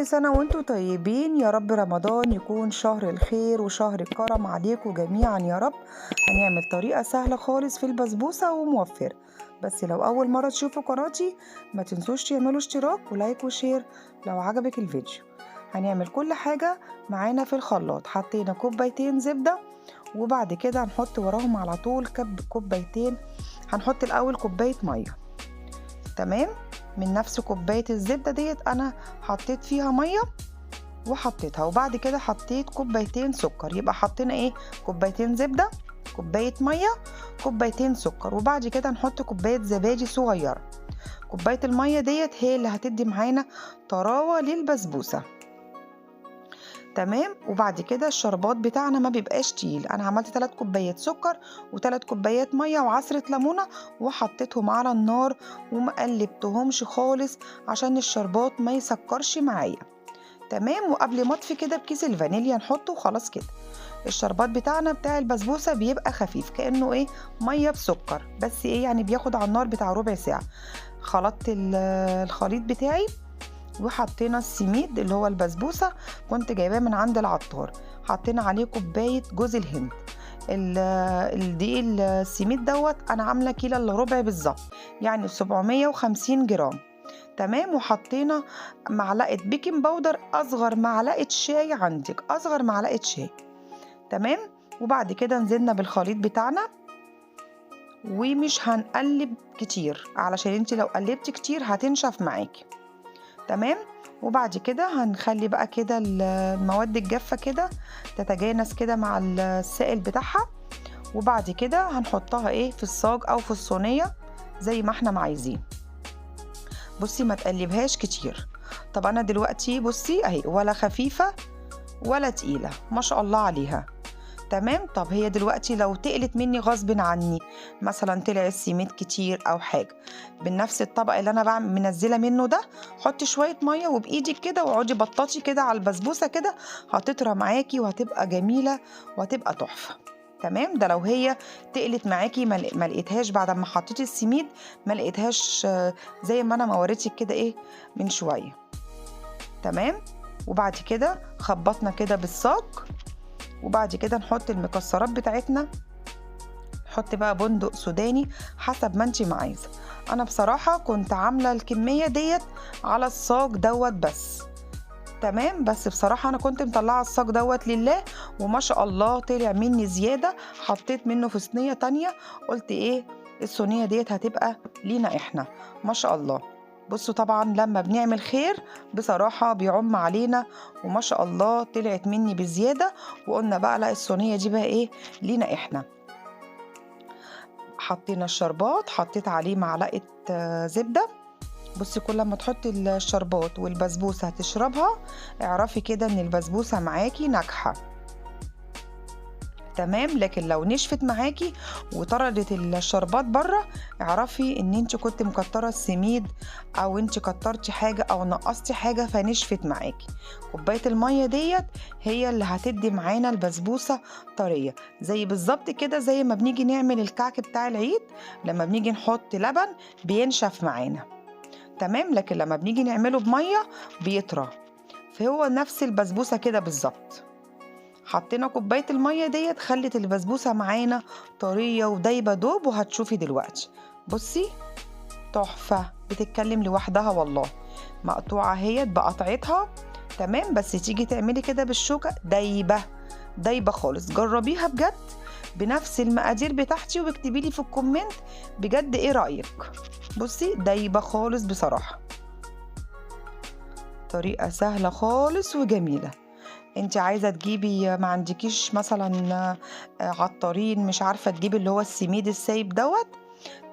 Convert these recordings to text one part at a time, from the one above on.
كل سنة وانتم طيبين، يا رب رمضان يكون شهر الخير وشهر الكرم عليكم جميعا يا رب. هنعمل طريقة سهلة خالص في البسبوسة وموفرة. بس لو أول مرة تشوفوا قناتي ما تنسوش تعملوا اشتراك ولايك وشير لو عجبك الفيديو. هنعمل كل حاجة معانا في الخلاط. حطينا كوبايتين زبدة، وبعد كده هنحط وراهم على طول كوبايتين. هنحط الأول كوباية مية، تمام، من نفس كوباية الزبدة ديت أنا حطيت فيها مية وحطيتها، وبعد كده حطيت كوبايتين سكر. يبقى حطينا ايه؟ كوبايتين زبدة، كوباية مية، كوبايتين سكر، وبعد كده نحط كوباية زبادي صغيرة. كوباية المية ديت هي اللي هتدي معانا طراوة للبسبوسة، تمام. وبعد كده الشربات بتاعنا ما بيبقاش تقيل. انا عملت 3 كوبايات سكر و3 كوبايات ميه وعصره ليمونه وحطيتهم على النار وما قلبتهمش خالص عشان الشربات ما يسكرش معايا، تمام. وقبل ما اطفي كده بكيس الفانيليا نحطه وخلاص كده. الشربات بتاعنا بتاع البسبوسه بيبقى خفيف كانه ايه، ميه بسكر، بس ايه يعني بياخد على النار بتاع ربع ساعه. خلطت الخليط بتاعي وحطينا السميد اللي هو البسبوسة، كنت جايباه من عند العطار. حطينا عليه كوباية جوز الهند. الدقيق السميد دوت انا عامله كيلو الا ربع بالظبط، يعني 750 جرام، تمام. وحطينا معلقه بيكنج باودر، اصغر معلقه شاي عندك، اصغر معلقه شاي، تمام. وبعد كده نزلنا بالخليط بتاعنا، ومش هنقلب كتير علشان انت لو قلبتي كتير هتنشف معاكي، تمام. وبعد كده هنخلي بقى كده المواد الجافة كده تتجانس كده مع السائل بتاعها، وبعد كده هنحطها ايه في الصاج او في الصينية زي ما احنا عايزين. بصي ما تقلبهاش كتير. طب انا دلوقتي بصي اهي، ولا خفيفة ولا تقيلة، ما شاء الله عليها، تمام. طب هي دلوقتي لو تقلت مني غصب عني، مثلا طلع السميد كتير او حاجه، بنفس الطبق اللي انا بعمل منزله منه ده، حطي شويه ميه وبايدك كده واقعدي بططي كده على البسبوسه كده، هتطرى معاكي وهتبقى جميله وهتبقى تحفه، تمام. ده لو هي تقلت معاكي ما لقيتهاش بعد ما حطيتي السميد، ما لقيتهاش زي ما انا ما وريتك كده ايه من شويه، تمام. وبعد كده خبطنا كده بالصاج، وبعد كده نحط المكسرات بتاعتنا. نحط بقى بندق سوداني حسب ما انتي ما عايزه. انا بصراحه كنت عامله الكميه ديت على الصاج دوت بس، تمام. بس بصراحه انا كنت مطلعه الصاج دوت لله، وما شاء الله طلع مني زياده. حطيت منه في صينيه تانية، قلت ايه الصينيه ديت هتبقى لينا احنا، ما شاء الله. بصوا طبعا لما بنعمل خير بصراحة بيعم علينا، وما شاء الله طلعت مني بزيادة. وقلنا بقى لا، الصينية دي بقى ايه لينا احنا. حطينا الشربات، حطيت عليه معلقة زبدة. بصي كل ما تحطي الشربات والبسبوسة هتشربها، اعرفي كده ان البسبوسة معاكي ناجحة، تمام. لكن لو نشفت معاكي وطردت الشربات بره، اعرفي ان انت كنت مكتره السميد، او انت كترتي حاجه او نقصتي حاجه فنشفت معاكي. كوبايه الميه ديت هي اللي هتدي معانا البسبوسه طريه، زي بالظبط كده زي ما بنيجي نعمل الكعك بتاع العيد، لما بنيجي نحط لبن بينشف معانا، تمام. لكن لما بنيجي نعمله بميه بيطرى، فهو نفس البسبوسه كده بالظبط. حطينا كوباية المية ديت خلت البسبوسة معانا طرية ودايبة دوب، وهتشوفي دلوقتي بصي تحفة، بتتكلم لوحدها والله. مقطوعة اهيت بقطعتها، تمام. بس تيجي تعملي كده بالشوكة دايبة دايبة خالص. جربيها بجد بنفس المقادير بتاعتي واكتبي لي في الكومنت بجد ايه رأيك. بصي دايبة خالص بصراحة، طريقة سهلة خالص وجميلة. انت عايزه تجيبي، ما عندكيش مثلا عطارين مش عارفه تجيبي اللي هو السميد السايب دوت،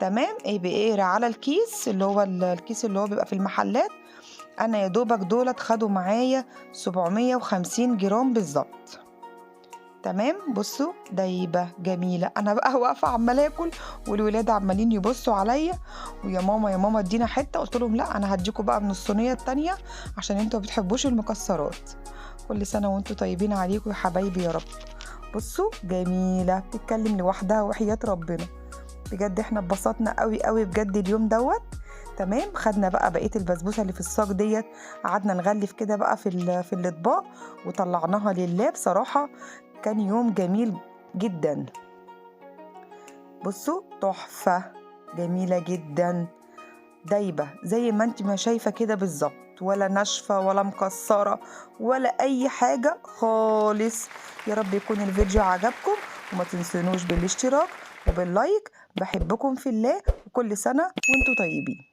تمام. ايه بقيرة على الكيس اللي هو الكيس اللي هو بيبقى في المحلات. انا يا دوبك دولت خدوا معايا 750 جرام بالظبط، تمام. بصوا دايبه جميله. انا بقى واقفه عماله اكل والولاد عمالين يبصوا عليا، ويا ماما يا ماما ادينا حته. قلت لهم لا، انا هديكوا بقى من الصينيه التانية عشان انتوا ما بتحبوش المكسرات. كل سنه وانتوا طيبين عليكم يا حبايبي يا رب. بصوا جميله، بتتكلم لوحدها وحياه ربنا. بجد احنا اتبسطنا قوي قوي بجد اليوم دوت، تمام. خدنا بقى بقية البسبوسة اللي في الصاج ديت، قعدنا نغلف كده بقى في الأطباق وطلعناها لله. بصراحة كان يوم جميل جدا. بصوا تحفة، جميلة جدا، دايبة زي ما انت ما شايفة كده بالظبط، ولا ناشفة ولا مكسرة ولا أي حاجة خالص. يا رب يكون الفيديو عجبكم، وما تنسونوش بالاشتراك وباللايك. بحبكم في الله، وكل سنة وانتوا طيبين.